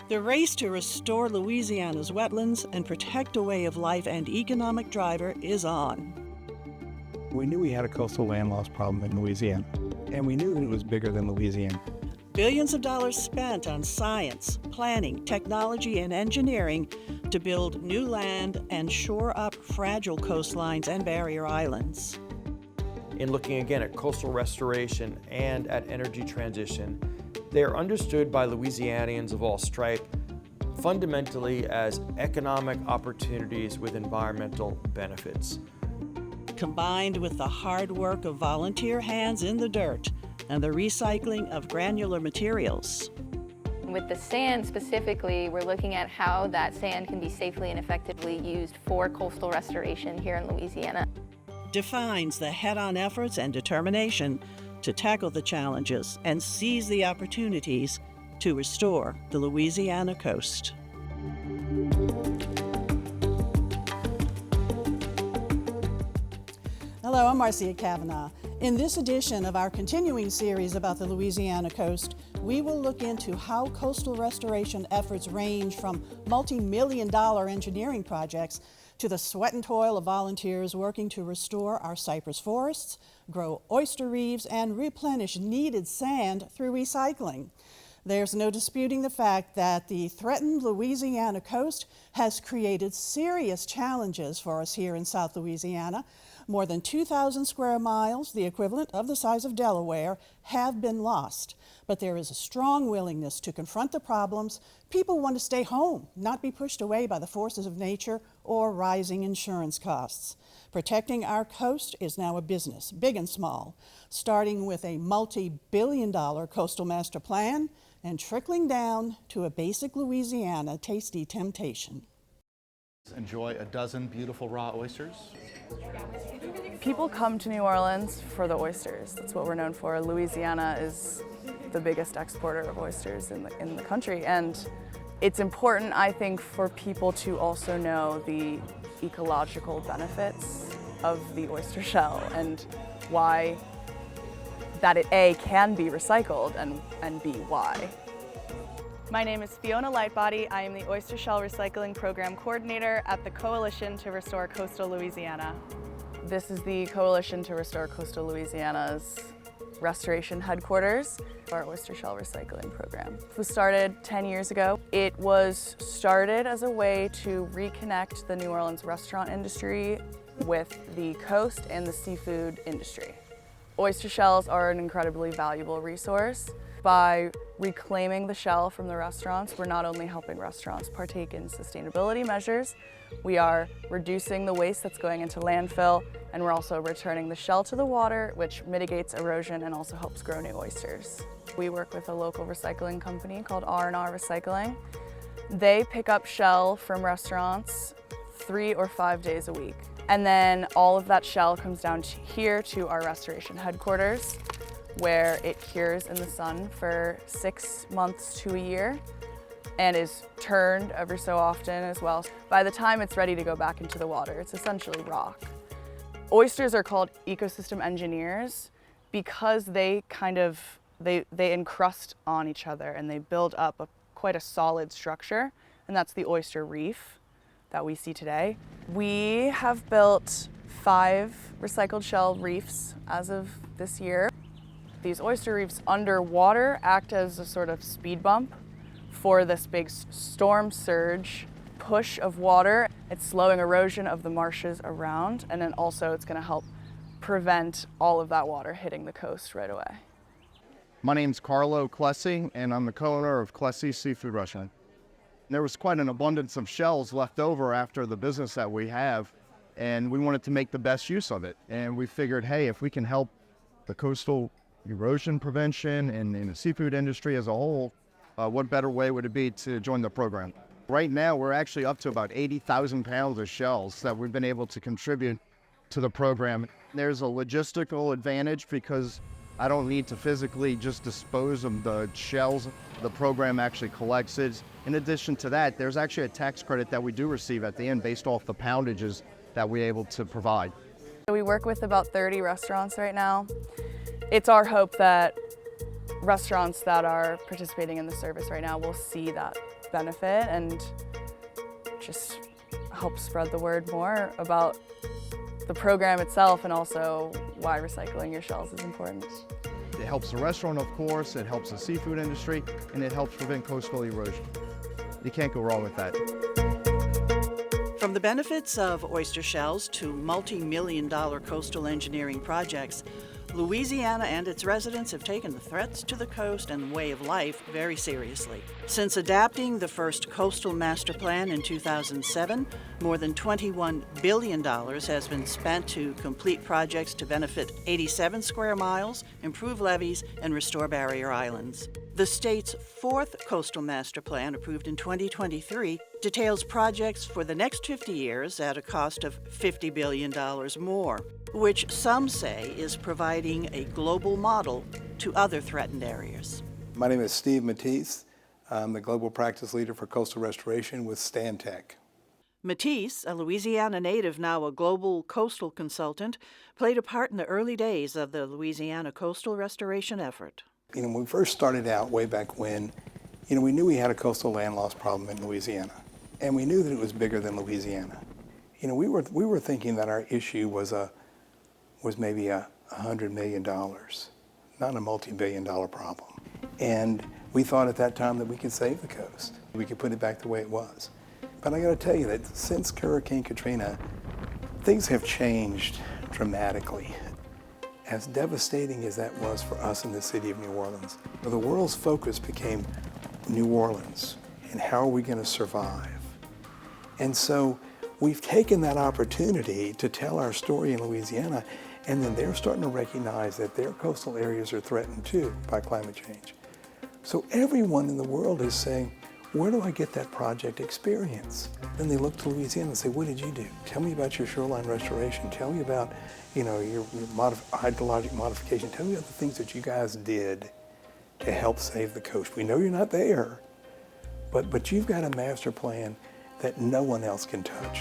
The race to restore Louisiana's wetlands and protect a way of life and economic driver is on. We knew we had a coastal land loss problem in Louisiana, and we knew that it was bigger than Louisiana. Billions of dollars spent on science, planning, technology, and engineering to build new land and shore up fragile coastlines and barrier islands. In looking again at coastal restoration and at energy transition, they are understood by Louisianians of all stripe fundamentally as economic opportunities with environmental benefits. Combined with the hard work of volunteer hands in the dirt and the recycling of granular materials. With the sand specifically, we're looking at how that sand can be safely and effectively used for coastal restoration here in Louisiana. Defines the head-on efforts and determination to tackle the challenges and seize the opportunities to restore the Louisiana coast. Hello, I'm Marcia Kavanaugh. In this edition of our continuing series about the Louisiana coast, we will look into how coastal restoration efforts range from multi-million-dollar engineering projects to the sweat and toil of volunteers working to restore our cypress forests, grow oyster reefs, and replenish needed sand through recycling. There's no disputing the fact that the threatened Louisiana coast has created serious challenges for us here in South Louisiana. More than 2,000 square miles, the equivalent of the size of Delaware, have been lost. But there is a strong willingness to confront the problems. People want to stay home, not be pushed away by the forces of nature or rising insurance costs. Protecting our coast is now a business, big and small, starting with a multi-billion-dollar coastal master plan and trickling down to a basic Louisiana tasty temptation. Enjoy a dozen beautiful raw oysters. People come to New Orleans for the oysters. That's what we're known for. Louisiana is the biggest exporter of oysters in the country, and it's important, I think, for people to also know the ecological benefits of the oyster shell and why that it A, can be recycled, and B, why. My name is Fiona Lightbody. I am the Oyster Shell Recycling Program Coordinator at the Coalition to Restore Coastal Louisiana. This is the Coalition to Restore Coastal Louisiana's restoration headquarters for our oyster shell recycling program. It was started 10 years ago. It was started as a way to reconnect the New Orleans restaurant industry with the coast and the seafood industry. Oyster shells are an incredibly valuable resource. By reclaiming the shell from the restaurants, we're not only helping restaurants partake in sustainability measures, we are reducing the waste that's going into landfill, and we're also returning the shell to the water, which mitigates erosion and also helps grow new oysters. We work with a local recycling company called R&R Recycling. They pick up shell from restaurants 3 or 5 days a week. And then all of that shell comes down here to our restoration headquarters, where it cures in the sun for 6 months to a year and is turned every so often as well. By the time it's ready to go back into the water, it's essentially rock. Oysters are called ecosystem engineers because they encrust on each other and they build up quite a solid structure, and that's the oyster reef that we see today. We have built 5 recycled shell reefs as of this year. These oyster reefs underwater act as a sort of speed bump for this big storm surge push of water. It's slowing erosion of the marshes around, and then also it's going to help prevent all of that water hitting the coast right away. My name's Carlo Clessi, and I'm the co-owner of Clessi Seafood Restaurant. There was quite an abundance of shells left over after the business that we have, and we wanted to make the best use of it. And we figured, hey, if we can help the coastal erosion prevention and in the seafood industry as a whole, what better way would it be to join the program? Right now, we're actually up to about 80,000 pounds of shells that we've been able to contribute to the program. There's a logistical advantage because I don't need to physically just dispose of the shells. The program actually collects it. In addition to that, there's actually a tax credit that we do receive at the end based off the poundages that we're able to provide. We work with about 30 restaurants right now. It's our hope that restaurants that are participating in the service right now will see that benefit and just help spread the word more about the program itself and also why recycling your shells is important. It helps the restaurant, of course, it helps the seafood industry, and it helps prevent coastal erosion. You can't go wrong with that. From the benefits of oyster shells to multi-million-dollar coastal engineering projects, Louisiana and its residents have taken the threats to the coast and way of life very seriously. Since adopting the first coastal master plan in 2007, more than $21 billion has been spent to complete projects to benefit 87 square miles, improve levees, and restore barrier islands. The state's fourth coastal master plan, approved in 2023, details projects for the next 50 years at a cost of $50 billion more, which some say is providing a global model to other threatened areas. My name is Steve Matisse. I'm the Global Practice Leader for Coastal Restoration with Stantec. Matisse, a Louisiana native, now a global coastal consultant, played a part in the early days of the Louisiana coastal restoration effort. When we first started out way back when, we knew we had a coastal land loss problem in Louisiana, and we knew that it was bigger than Louisiana. We were thinking that our issue was maybe $100 million, not a multi-billion-dollar problem. And we thought at that time that we could save the coast. We could put it back the way it was. But I got to tell you that since Hurricane Katrina, things have changed dramatically. As devastating as that was for us in the city of New Orleans, the world's focus became New Orleans and how are we going to survive. And so we've taken that opportunity to tell our story in Louisiana, and then they're starting to recognize that their coastal areas are threatened too by climate change. So everyone in the world is saying, where do I get that project experience? Then they look to Louisiana and say, what did you do? Tell me about your shoreline restoration. Tell me about, your hydrologic modification. Tell me about the things that you guys did to help save the coast. We know you're not there, but you've got a master plan that no one else can touch.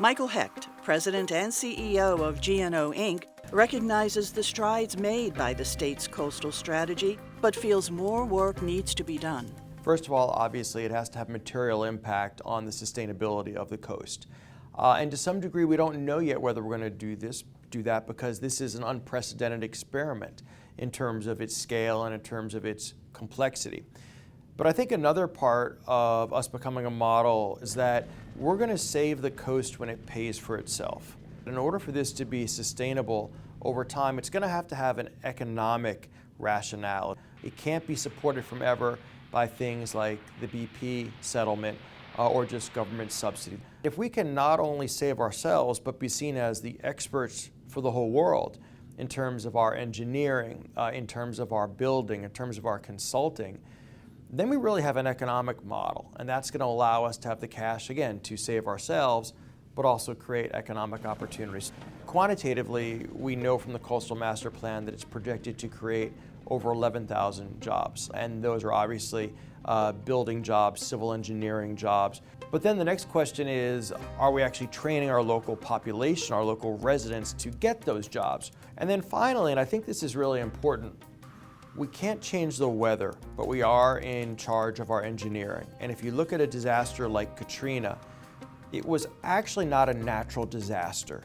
Michael Hecht, President and CEO of GNO Inc., recognizes the strides made by the state's coastal strategy, but feels more work needs to be done. First of all, obviously, it has to have material impact on the sustainability of the coast. And to some degree, we don't know yet whether we're going to do that, because this is an unprecedented experiment in terms of its scale and in terms of its complexity. But I think another part of us becoming a model is that we're going to save the coast when it pays for itself. In order for this to be sustainable over time, it's going to have an economic rationale. It can't be supported from ever by things like the BP settlement or just government subsidy. If we can not only save ourselves, but be seen as the experts for the whole world in terms of our engineering, in terms of our building, in terms of our consulting, then we really have an economic model. And that's going to allow us to have the cash, again, to save ourselves, but also create economic opportunities. Quantitatively, we know from the Coastal Master Plan that it's projected to create over 11,000 jobs. And those are obviously building jobs, civil engineering jobs. But then the next question is, are we actually training our local population, our local residents to get those jobs? And then finally, and I think this is really important, we can't change the weather, but we are in charge of our engineering. And if you look at a disaster like Katrina, it was actually not a natural disaster.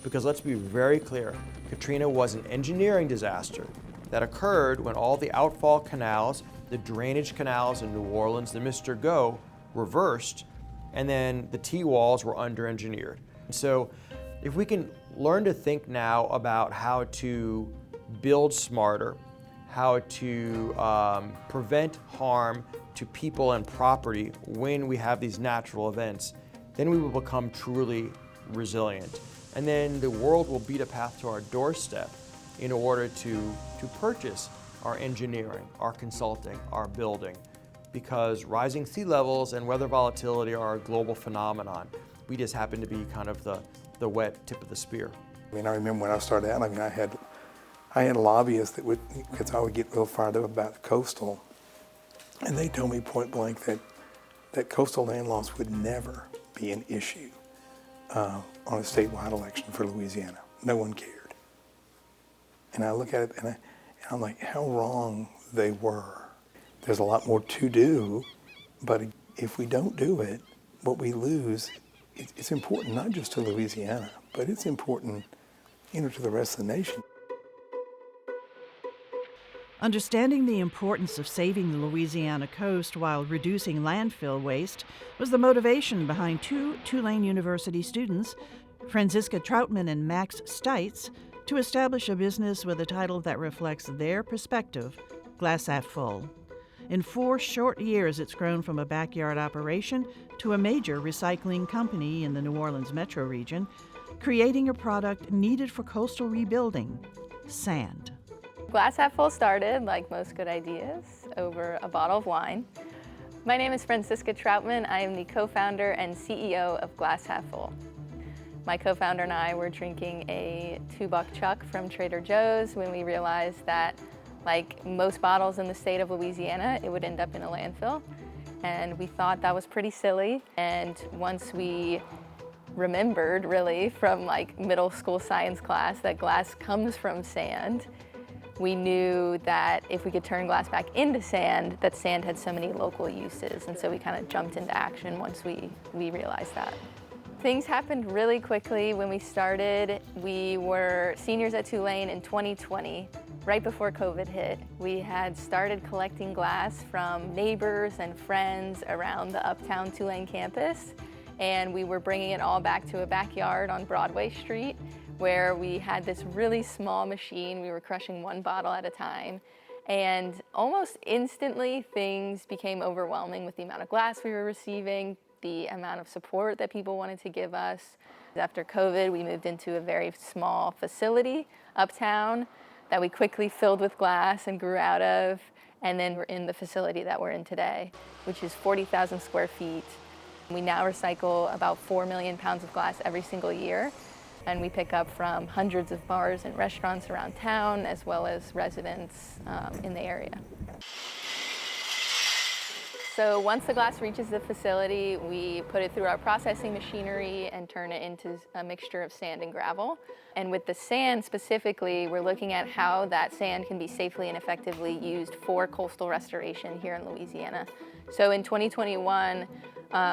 Because let's be very clear, Katrina was an engineering disaster that occurred when all the outfall canals, the drainage canals in New Orleans, the Mr. Go, reversed, and then the T-walls were under-engineered. So if we can learn to think now about how to build smarter, how to prevent harm to people and property when we have these natural events, then we will become truly resilient. And then the world will beat a path to our doorstep in order to purchase our engineering, our consulting, our building, because rising sea levels and weather volatility are a global phenomenon. We just happen to be kind of the wet tip of the spear. I remember when I started out, I had lobbyists because I would get real fired up about the coastal, and they told me point blank that coastal land loss would never be an issue on a statewide election for Louisiana. No one cared. And I look at it and I'm like, how wrong they were. There's a lot more to do, But if we don't do it, what we lose, it's important not just to Louisiana, but it's important, to the rest of the nation. Understanding the importance of saving the Louisiana coast while reducing landfill waste was the motivation behind two Tulane University students, Franziska Troutman and Max Stites, to establish a business with a title that reflects their perspective, Glass Half Full. In 4 short years, it's grown from a backyard operation to a major recycling company in the New Orleans metro region, creating a product needed for coastal rebuilding, sand. Glass Half Full started, like most good ideas, over a bottle of wine. My name is Franziska Troutman. I am the co-founder and CEO of Glass Half Full. My co-founder and I were drinking a $2 chuck from Trader Joe's when we realized that, like most bottles in the state of Louisiana, it would end up in a landfill. And we thought that was pretty silly. And once we remembered, really, from like middle school science class that glass comes from sand, we knew that if we could turn glass back into sand, that sand had so many local uses. And so we kind of jumped into action once we realized that. Things happened really quickly when we started. We were seniors at Tulane in 2020, right before COVID hit. We had started collecting glass from neighbors and friends around the uptown Tulane campus, and we were bringing it all back to a backyard on Broadway Street, where we had this really small machine. We were crushing 1 bottle at a time. And almost instantly, things became overwhelming with the amount of glass we were receiving, the amount of support that people wanted to give us. After COVID, we moved into a very small facility uptown that we quickly filled with glass and grew out of. And then we're in the facility that we're in today, which is 40,000 square feet. We now recycle about 4 million pounds of glass every single year. And we pick up from hundreds of bars and restaurants around town, as well as residents in the area. So once the glass reaches the facility, we put it through our processing machinery and turn it into a mixture of sand and gravel. And with the sand specifically, we're looking at how that sand can be safely and effectively used for coastal restoration here in Louisiana. So in 2021,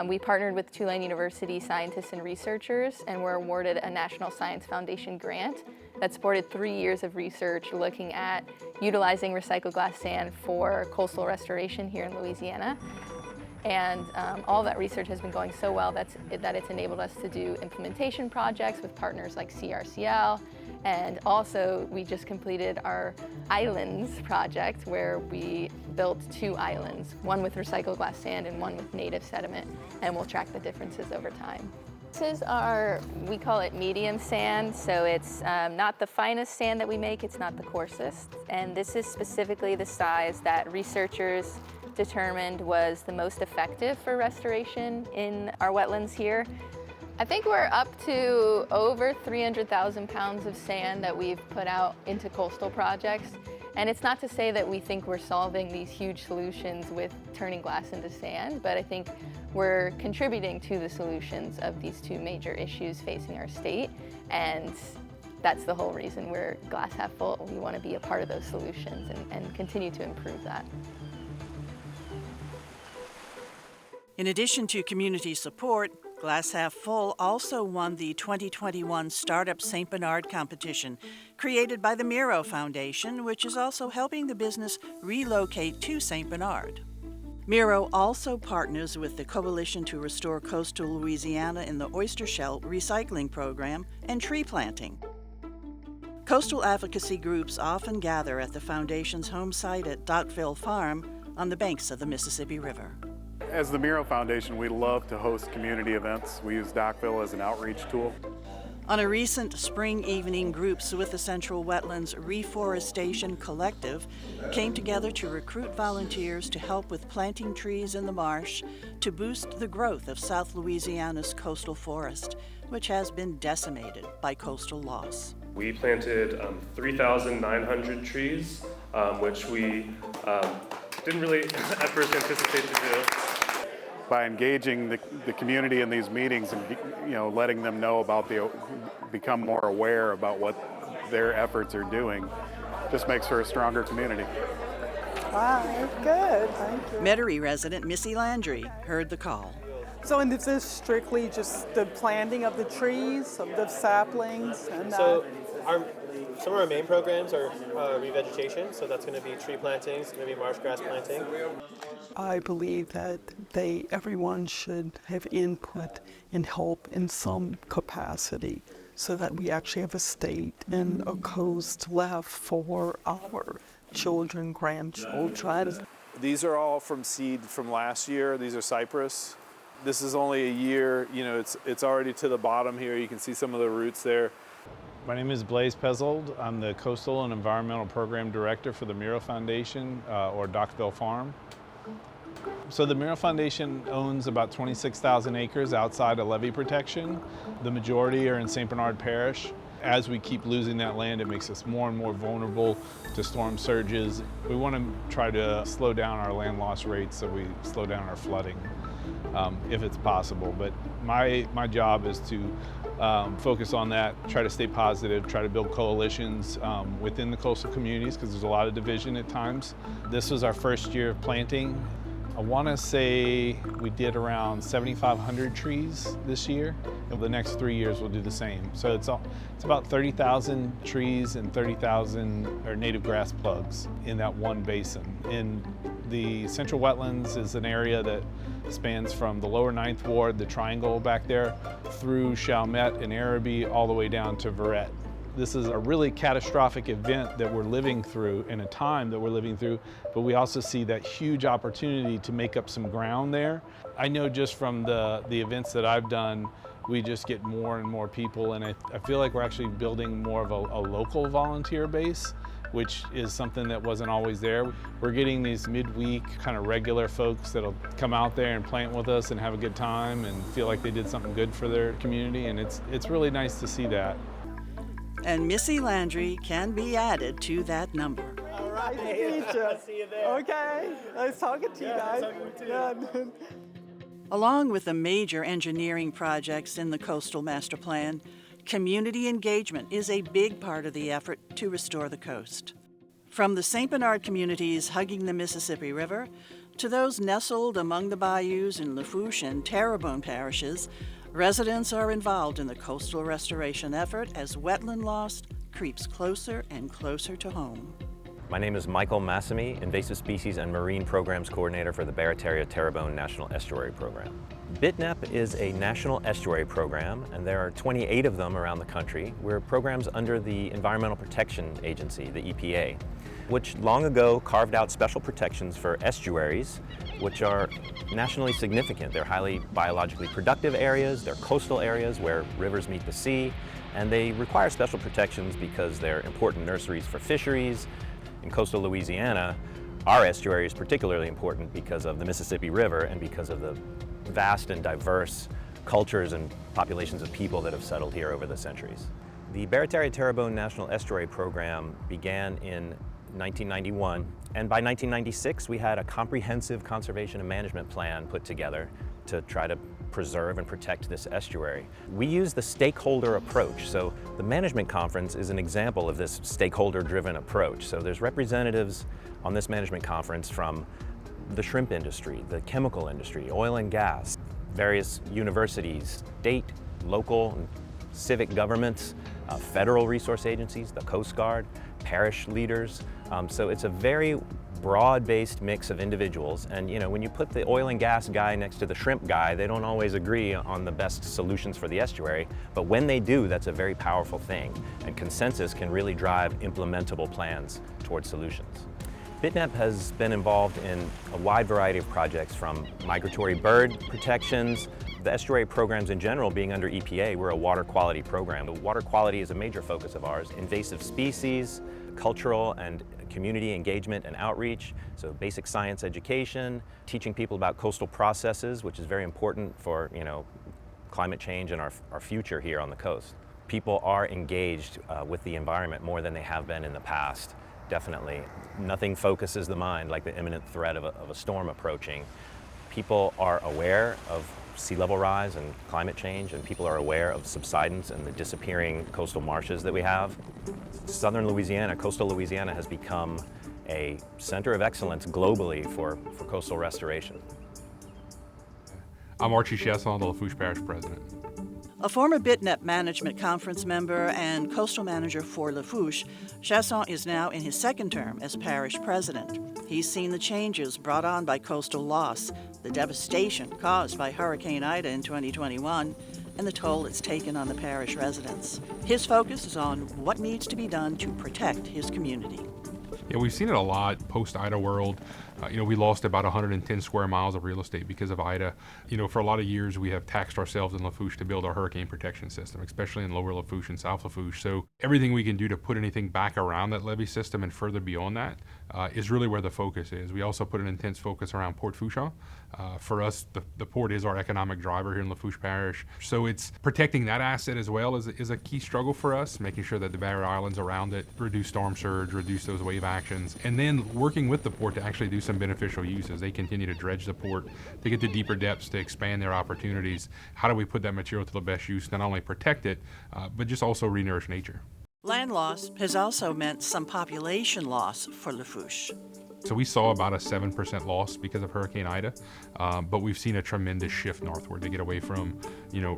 we partnered with Tulane University scientists and researchers and were awarded a National Science Foundation grant that supported 3 years of research looking at utilizing recycled glass sand for coastal restoration here in Louisiana. And all that research has been going so well that it's enabled us to do implementation projects with partners like CRCL. And also, we just completed our islands project where we built 2 islands, one with recycled glass sand and one with native sediment, and we'll track the differences over time. This is our, we call it medium sand, so it's not the finest sand that we make, it's not the coarsest. And this is specifically the size that researchers determined was the most effective for restoration in our wetlands here. I think we're up to over 300,000 pounds of sand that we've put out into coastal projects. And it's not to say that we think we're solving these huge solutions with turning glass into sand, but I think we're contributing to the solutions of these 2 major issues facing our state. And that's the whole reason we're Glass Half Full. We want to be a part of those solutions and continue to improve that. In addition to community support, Glass Half Full also won the 2021 Startup St. Bernard competition, created by the Miro Foundation, which is also helping the business relocate to St. Bernard. Miro also partners with the Coalition to Restore Coastal Louisiana in the Oyster Shell Recycling Program and tree planting. Coastal advocacy groups often gather at the Foundation's home site at Dockville Farm on the banks of the Mississippi River. As the Miro Foundation, we love to host community events. We use Dockville as an outreach tool. On a recent spring evening, groups with the Central Wetlands Reforestation Collective came together to recruit volunteers to help with planting trees in the marsh to boost the growth of South Louisiana's coastal forest, which has been decimated by coastal loss. We planted 3,900 trees, which we didn't really at first anticipate to do. By engaging the community in these meetings and letting them know about become more aware about what their efforts are doing, just makes for a stronger community. Hi, good, thank you. Metairie resident Missy Landry heard the call. So, and this is strictly just the planting of the trees, of the saplings, and so some of our main programs are revegetation, so that's going to be tree plantings, maybe marsh grass planting. I believe that everyone should have input and help in some capacity so that we actually have a state and a coast left for our children, grandchildren. These are all from seed from last year. These are cypress. This is only a year, you know, it's already to the bottom here. You can see some of the roots there. My name is Blaise Pezzold. I'm the Coastal and Environmental Program Director for the Miro Foundation, or Dockville Farm. So the Miro Foundation owns about 26,000 acres outside of levee protection. The majority are in St. Bernard Parish. As we keep losing that land, it makes us more and more vulnerable to storm surges. We want to try to slow down our land loss rates so we slow down our flooding, if it's possible. But my job is to focus on that, try to stay positive, try to build coalitions within the coastal communities, because there's a lot of division at times. This was our first year of planting. I want to say we did around 7,500 trees this year. Over the next 3 years, we'll do the same. So it's about 30,000 trees and 30,000 native grass plugs in that one basin. And the central wetlands is an area that spans from the lower 9th Ward, the triangle back there, through Chalmette and Araby, all the way down to Verret. This is a really catastrophic event that we're living through, in a time that we're living through, but we also see that huge opportunity to make up some ground there. I know just from the events that I've done, we just get more and more people, and I feel like we're actually building more of a local volunteer base, which is something that wasn't always there. We're getting these midweek kind of regular folks that'll come out there and plant with us and have a good time and feel like they did something good for their community, and it's really nice to see that. And Missy Landry can be added to that number. All right, nice to meet you. I'll see you there. Okay, nice talking to you guys. Yeah. Along with the major engineering projects in the Coastal Master Plan, community engagement is a big part of the effort to restore the coast. From the St. Bernard communities hugging the Mississippi River to those nestled among the bayous in Lafourche and Terrebonne parishes, residents are involved in the coastal restoration effort as wetland loss creeps closer and closer to home. My name is Michael Massamy, Invasive Species and Marine Programs Coordinator for the Barataria-Terrebonne National Estuary Program. BITNEP is a national estuary program, and there are 28 of them around the country. We're programs under the Environmental Protection Agency, the EPA, which long ago carved out special protections for estuaries, which are nationally significant. They're highly biologically productive areas, they're coastal areas where rivers meet the sea, and they require special protections because they're important nurseries for fisheries. In coastal Louisiana, our estuary is particularly important because of the Mississippi River and because of the vast and diverse cultures and populations of people that have settled here over the centuries. The Barataria-Terrebonne National Estuary Program began in 1991, and by 1996 we had a comprehensive conservation and management plan put together to try to preserve and protect this estuary. We use the stakeholder approach, so the management conference is an example of this stakeholder-driven approach. So there's representatives on this management conference from the shrimp industry, the chemical industry, oil and gas, various universities, state, local, and civic governments, federal resource agencies, the Coast Guard, parish leaders. So it's a very broad-based mix of individuals, and you know, when you put the oil and gas guy next to the shrimp guy, they don't always agree on the best solutions for the estuary, but when they do, that's a very powerful thing, and consensus can really drive implementable plans towards solutions. BITNEP has been involved in a wide variety of projects, from migratory bird protections, the estuary programs in general being under EPA. We're a water quality program. Water quality is a major focus of ours. Invasive species, cultural and community engagement and outreach, so basic science education, teaching people about coastal processes, which is very important for, you know, climate change and our future here on the coast. People are engaged with the environment more than they have been in the past, definitely. Nothing focuses the mind like the imminent threat of a storm approaching. People are aware of sea level rise and climate change, and people are aware of subsidence and the disappearing coastal marshes that we have. Southern Louisiana, coastal Louisiana, has become a center of excellence globally for coastal restoration. I'm Archie Chesson, the Lafourche Parish President. A former BitNep Management Conference member and coastal manager for Lafourche, Chesson is now in his second term as parish president. He's seen the changes brought on by coastal loss, the devastation caused by Hurricane Ida in 2021, and the toll it's taken on the parish residents. His focus is on what needs to be done to protect his community. Yeah, we've seen it a lot post-Ida world. We lost about 110 square miles of real estate because of Ida. For a lot of years, we have taxed ourselves in Lafourche to build our hurricane protection system, especially in Lower Lafourche and South Lafourche. So everything we can do to put anything back around that levee system and further beyond that is really where the focus is. We also put an intense focus around Port Fourchon. For us, the port is our economic driver here in Lafourche Parish. So it's protecting that asset as well is a key struggle for us, making sure that the barrier islands around it reduce storm surge, reduce those wave actions, and then working with the port to actually do some beneficial use as they continue to dredge the port, to get to deeper depths, to expand their opportunities. How do we put that material to the best use, not only protect it, but just also re-nourish nature? Land loss has also meant some population loss for Lafourche. So we saw about a 7% loss because of Hurricane Ida, but we've seen a tremendous shift northward to get away from,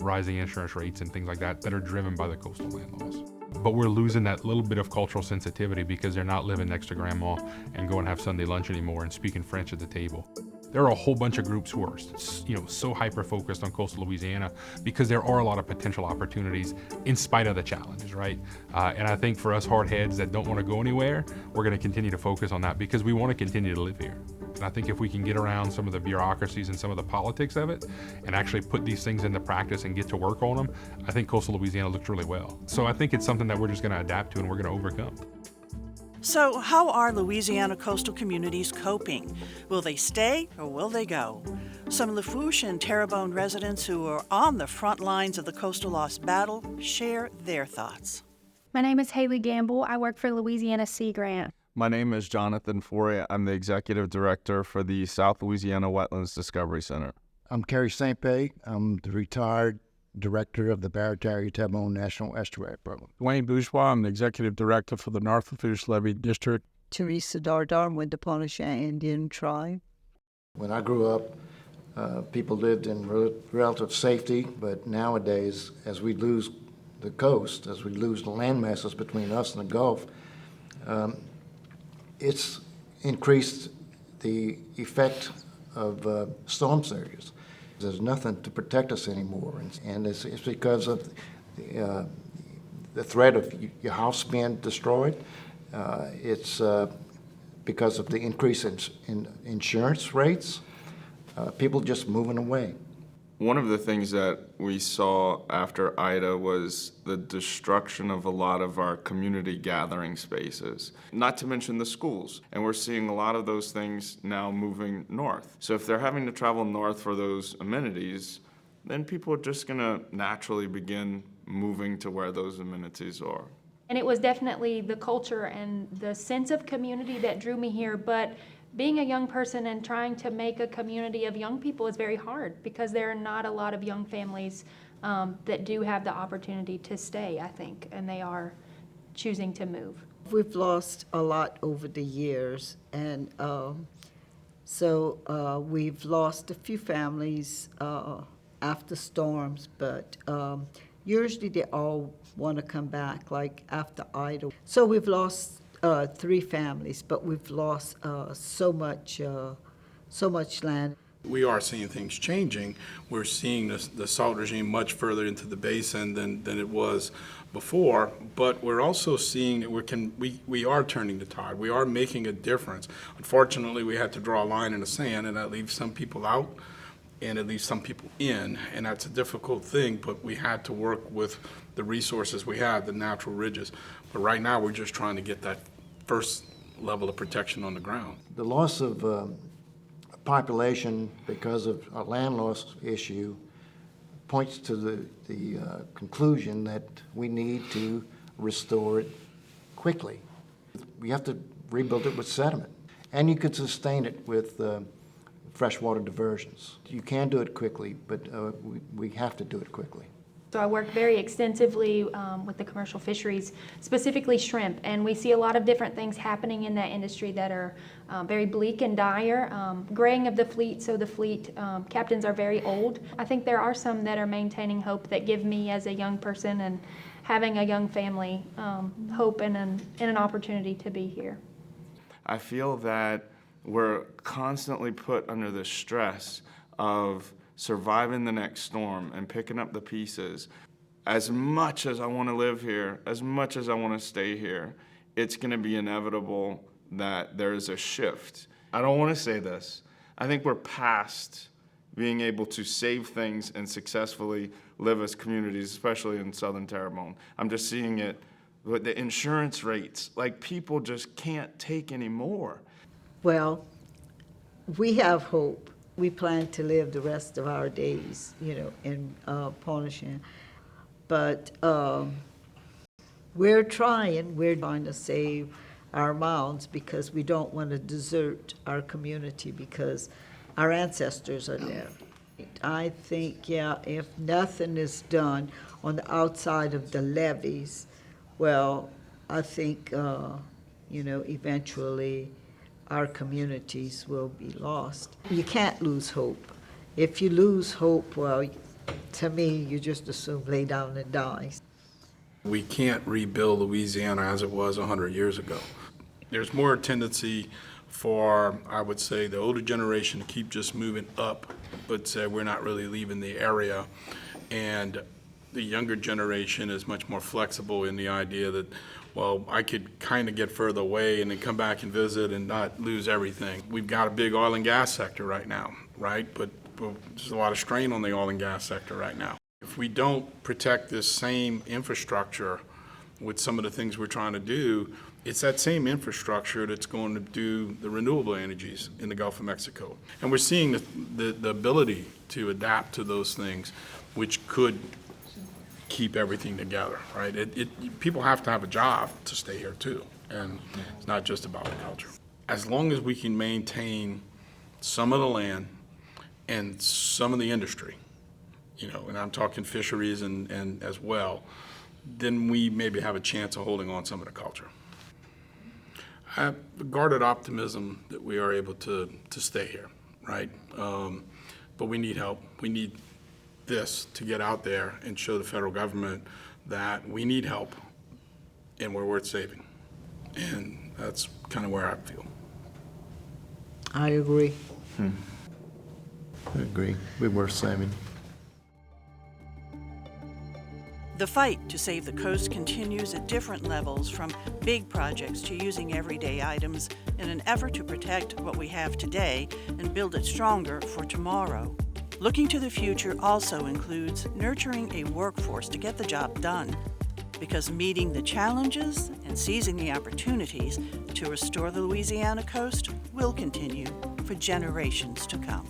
rising insurance rates and things like that are driven by the coastal land loss. But we're losing that little bit of cultural sensitivity because they're not living next to grandma and going to have Sunday lunch anymore and speaking French at the table. There are a whole bunch of groups who are, so hyper-focused on coastal Louisiana because there are a lot of potential opportunities in spite of the challenges, right? And I think for us hard heads that don't want to go anywhere, we're going to continue to focus on that because we want to continue to live here. And I think if we can get around some of the bureaucracies and some of the politics of it and actually put these things into practice and get to work on them, I think coastal Louisiana looks really well. So I think it's something that we're just going to adapt to and we're going to overcome. So how are Louisiana coastal communities coping? Will they stay or will they go? Some Lafourche and Terrebonne residents who are on the front lines of the coastal loss battle share their thoughts. My name is Haley Gamble. I work for Louisiana Sea Grant. My name is Jonathan Foray. I'm the Executive Director for the South Louisiana Wetlands Discovery Center. I'm Kerry St. Pé. I'm the retired Director of the Barataria-Terrebonne National Estuary Program. Dwayne Bourgeois. I'm the Executive Director for the North Lafourche Levee District. Teresa Dardar with the Pontotoc Indian Tribe. When I grew up, people lived in relative safety, but nowadays, as we lose the coast, as we lose the land masses between us and the Gulf, it's increased the effect of storm surges. There's nothing to protect us anymore, and it's because of the threat of your house being destroyed. It's because of the increase in insurance rates, people just moving away. One of the things that we saw after Ida was the destruction of a lot of our community gathering spaces, not to mention the schools. And we're seeing a lot of those things now moving north. So if they're having to travel north for those amenities, then people are just gonna naturally begin moving to where those amenities are. And it was definitely the culture and the sense of community that drew me here, but being a young person and trying to make a community of young people is very hard because there are not a lot of young families that do have the opportunity to stay, I think, and they are choosing to move. We've lost a lot over the years, and so we've lost a few families after storms, but usually they all want to come back, like after Ida. So we've lost 3 families, but we've lost so much land. We are seeing things changing. We're seeing the salt regime much further into the basin than it was before, but we're also seeing that we are turning the tide. We are making a difference. Unfortunately, we had to draw a line in the sand, and that leaves some people out and it leaves some people in, and that's a difficult thing, but we had to work with the resources we have, the natural ridges. But right now, we're just trying to get that first level of protection on the ground. The loss of population because of a land loss issue points to the conclusion that we need to restore it quickly. We have to rebuild it with sediment, and you could sustain it with freshwater diversions. You can do it quickly, but we have to do it quickly. So I work very extensively with the commercial fisheries, specifically shrimp, and we see a lot of different things happening in that industry that are very bleak and dire. Graying of the fleet, so the fleet captains are very old. I think there are some that are maintaining hope that give me as a young person and having a young family hope and an opportunity to be here. I feel that we're constantly put under the stress of surviving the next storm and picking up the pieces. As much as I want to live here, as much as I want to stay here, it's going to be inevitable that there's a shift. I don't want to say this. I think we're past being able to save things and successfully live as communities, especially in Southern Terrebonne. I'm just seeing it with the insurance rates. Like, people just can't take any more. Well, we have hope. We plan to live the rest of our days, in Pointe-aux-Chenes. But we're trying to save our mounds because we don't want to desert our community because our ancestors are there. I think, if nothing is done on the outside of the levees, well, I think, eventually our communities will be lost. You can't lose hope. If you lose hope, well, to me, you just assume lay down and die. We can't rebuild Louisiana as it was 100 years ago. There's more tendency for, I would say, the older generation to keep just moving up, but say we're not really leaving the area. And the younger generation is much more flexible in the idea that, well, I could kind of get further away and then come back and visit and not lose everything. We've got a big oil and gas sector right now, right? But there's a lot of strain on the oil and gas sector right now. If we don't protect this same infrastructure with some of the things we're trying to do, it's that same infrastructure that's going to do the renewable energies in the Gulf of Mexico. And we're seeing the ability to adapt to those things, which could keep everything together, right? People have to have a job to stay here too, and it's not just about the culture. As long as we can maintain some of the land and some of the industry, and I'm talking fisheries and as well, then we maybe have a chance of holding on some of the culture. I have guarded optimism that we are able to stay here, right? But we need help. We need this to get out there and show the federal government that we need help and we're worth saving. And that's kind of where I feel. I agree. I agree. We're worth saving. The fight to save the coast continues at different levels, from big projects to using everyday items, in an effort to protect what we have today and build it stronger for tomorrow. Looking to the future also includes nurturing a workforce to get the job done, because meeting the challenges and seizing the opportunities to restore the Louisiana coast will continue for generations to come.